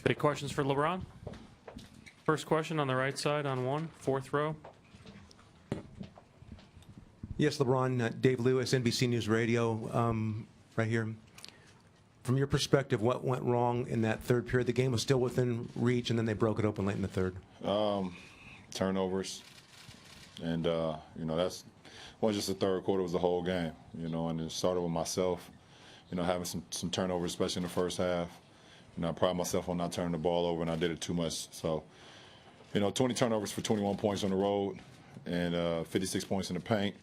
Any questions for LeBron? First question on the right side on one, fourth row. Yes, LeBron. Dave Lewis, NBC News Radio, right here. From your perspective, what went wrong in that third period? The game was still within reach, and then they broke it open late in the third. Turnovers, and that's wasn't just the third quarter; it was the whole game. And it started with myself, having some turnovers, especially in the first half. I pride myself on not turning the ball over, and I did it too much. So, 20 turnovers for 21 points on the road, and 56 points in the paint.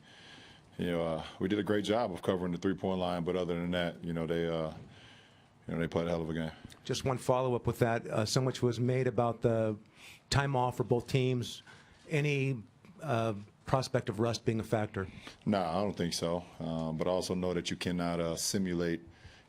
We did a great job of covering the three-point line, but other than that, they played a hell of a game. Just one follow-up with that. So much was made about the time off for both teams. Any prospect of rust being a factor? No, I don't think so. But I also know that you cannot simulate,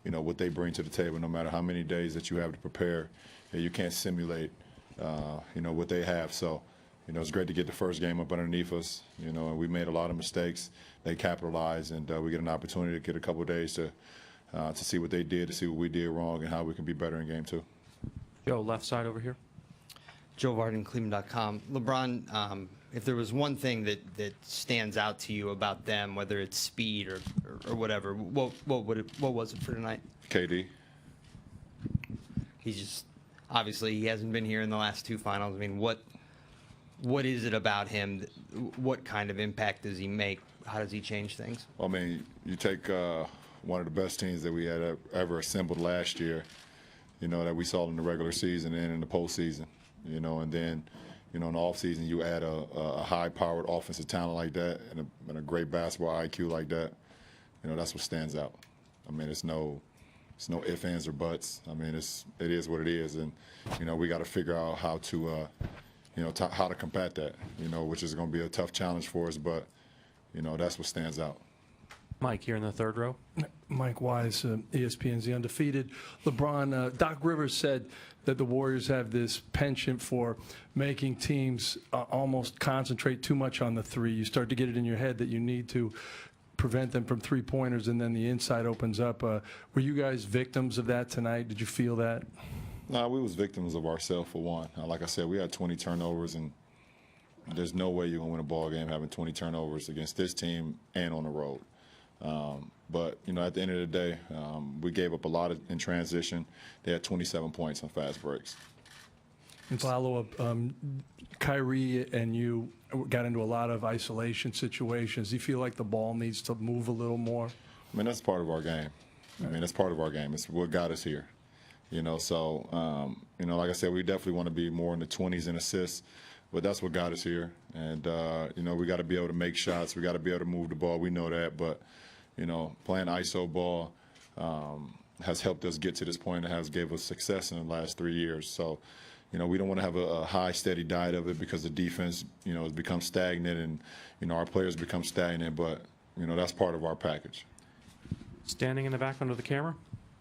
what they bring to the table. No matter how many days that you have to prepare, you can't simulate, what they have. So, it's great to get the first game up underneath us. And we made a lot of mistakes. They capitalized, and we get an opportunity to get a couple of days to see what they did, to see what we did wrong, and how we can be better in game two. Joe, left side over here. Joe Varden, Cleveland.com. LeBron, if there was one thing that stands out to you about them, whether it's speed or whatever, what was it for tonight? KD. He's just, obviously, he hasn't been here in the last two finals. I mean, what is it about him? What kind of impact does he make? How does he change things? Well, I mean, you take one of the best teams that we had ever assembled last year, that we saw in the regular season and in the postseason, and then, in the offseason, you add a high-powered offensive talent like that and a great basketball IQ like that, that's what stands out. I mean, it's no ifs, ands, or buts. I mean, it is what it is, and, we got to figure out how to, how to combat that, which is going to be a tough challenge for us, but, that's what stands out. Mike here in the third row. Mike Wise, ESPN's The Undefeated. LeBron, Doc Rivers said that the Warriors have this penchant for making teams almost concentrate too much on the three. You start to get it in your head that you need to prevent them from three-pointers, and then the inside opens up. Were you guys victims of that tonight? Did you feel that? No, we was victims of ourselves, for one. Like I said, we had 20 turnovers, and there's no way you're going to win a ball game having 20 turnovers against this team and on the road. But, at the end of the day, we gave up a lot in transition. They had 27 points on fast breaks. And follow-up, Kyrie and you got into a lot of isolation situations. Do you feel like the ball needs to move a little more? I mean, that's part of our game. I mean, that's part of our game. It's what got us here. So, like I said, we definitely want to be more in the 20s in assists, but that's what got us here. And, we got to be able to make shots. We got to be able to move the ball. We know that, but playing ISO ball has helped us get to this point and has gave us success in the last 3 years. So, we don't want to have a high, steady diet of it because the defense, has become stagnant and, our players become stagnant. But, that's part of our package. Standing in the back under the camera.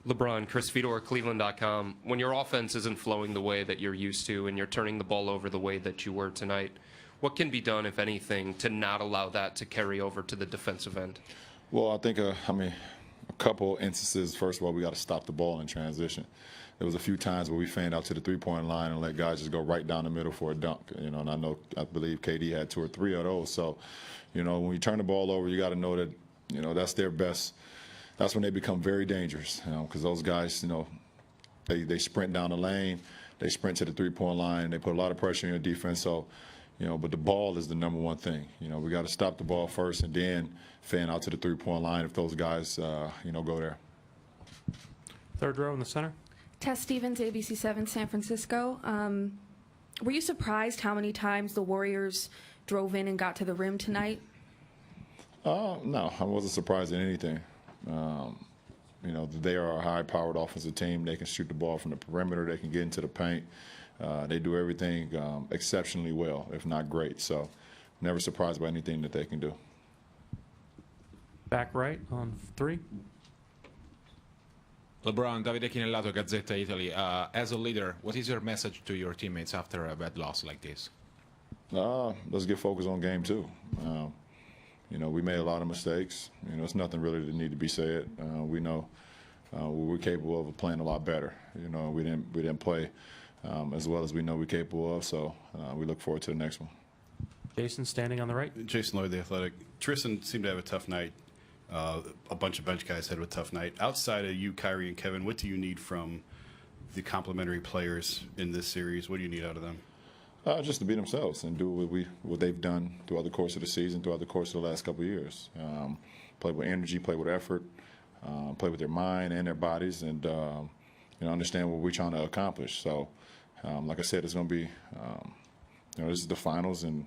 LeBron, Chris Fedor, Cleveland.com. When your offense isn't flowing the way that you're used to and you're turning the ball over the way that you were tonight, what can be done, if anything, to not allow that to carry over to the defensive end? Well, I think, a couple instances. First of all, we got to stop the ball in transition. There was a few times where we fanned out to the three-point line and let guys just go right down the middle for a dunk. And I believe KD had 2 or 3 of those. So, when you turn the ball over, you got to know that, that's their best. That's when they become very dangerous, because those guys, they sprint down the lane, they sprint to the three-point line, they put a lot of pressure on your defense. So, but the ball is the number one thing. We got to stop the ball first and then fan out to the three-point line if those guys, go there. Third row in the center. Tess Stevens, ABC7, San Francisco. Were you surprised how many times the Warriors drove in and got to the rim tonight? No, I wasn't surprised at anything. They are a high-powered offensive team. They can shoot the ball from the perimeter. They can get into the paint. They do everything exceptionally well, if not great. So never surprised by anything that they can do. Back right on 3. LeBron, Davide Chinellato, Gazzetta Italy. As a leader, what is your message to your teammates after a bad loss like this? Let's get focused on game 2. You know, we made a lot of mistakes. You know, it's nothing really that need to be said. We know we're capable of playing a lot better. You know, we didn't play as well as we know we're capable of. So we look forward to the next one. Jason, standing on the right. Jason Lloyd, The Athletic. Tristan seemed to have a tough night. A bunch of bench guys had a tough night. Outside of you, Kyrie, and Kevin, what do you need from the complementary players in this series? What do you need out of them? Just to be themselves and do what they've done throughout the course of the season, throughout the course of the last couple of years. Play with energy, play with effort, play with their mind and their bodies, and you know, understand what we're trying to accomplish. So, like I said, it's going to be, you know, this is the finals, and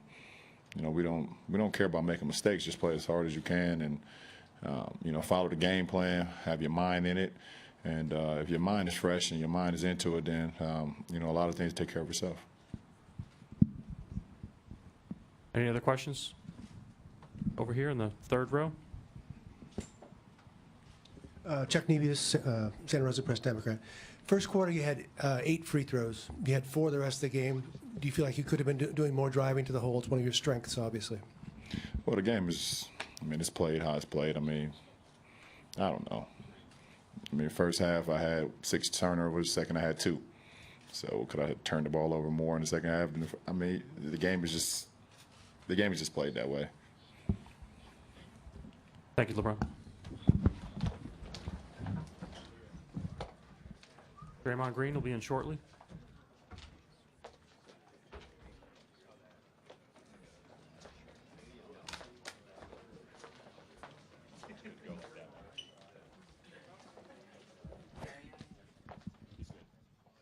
you know, we don't care about making mistakes. Just play as hard as you can, and you know, follow the game plan. Have your mind in it, and if your mind is fresh and your mind is into it, then you know, a lot of things take care of itself. Any other questions? Over here in the third row. Chuck Nebius, Santa Rosa Press-Democrat. First quarter, you had 8 free throws. You had 4 the rest of the game. Do you feel like you could have been doing more driving to the hole? It's one of your strengths, obviously. Well, the game is, I mean, it's played how it's played. I mean, I don't know. I mean, first half I had 6 turnovers. Second I had 2. So could I have turned the ball over more in the second half? I mean, the game is just played that way. Thank you, LeBron. Draymond Green will be in shortly.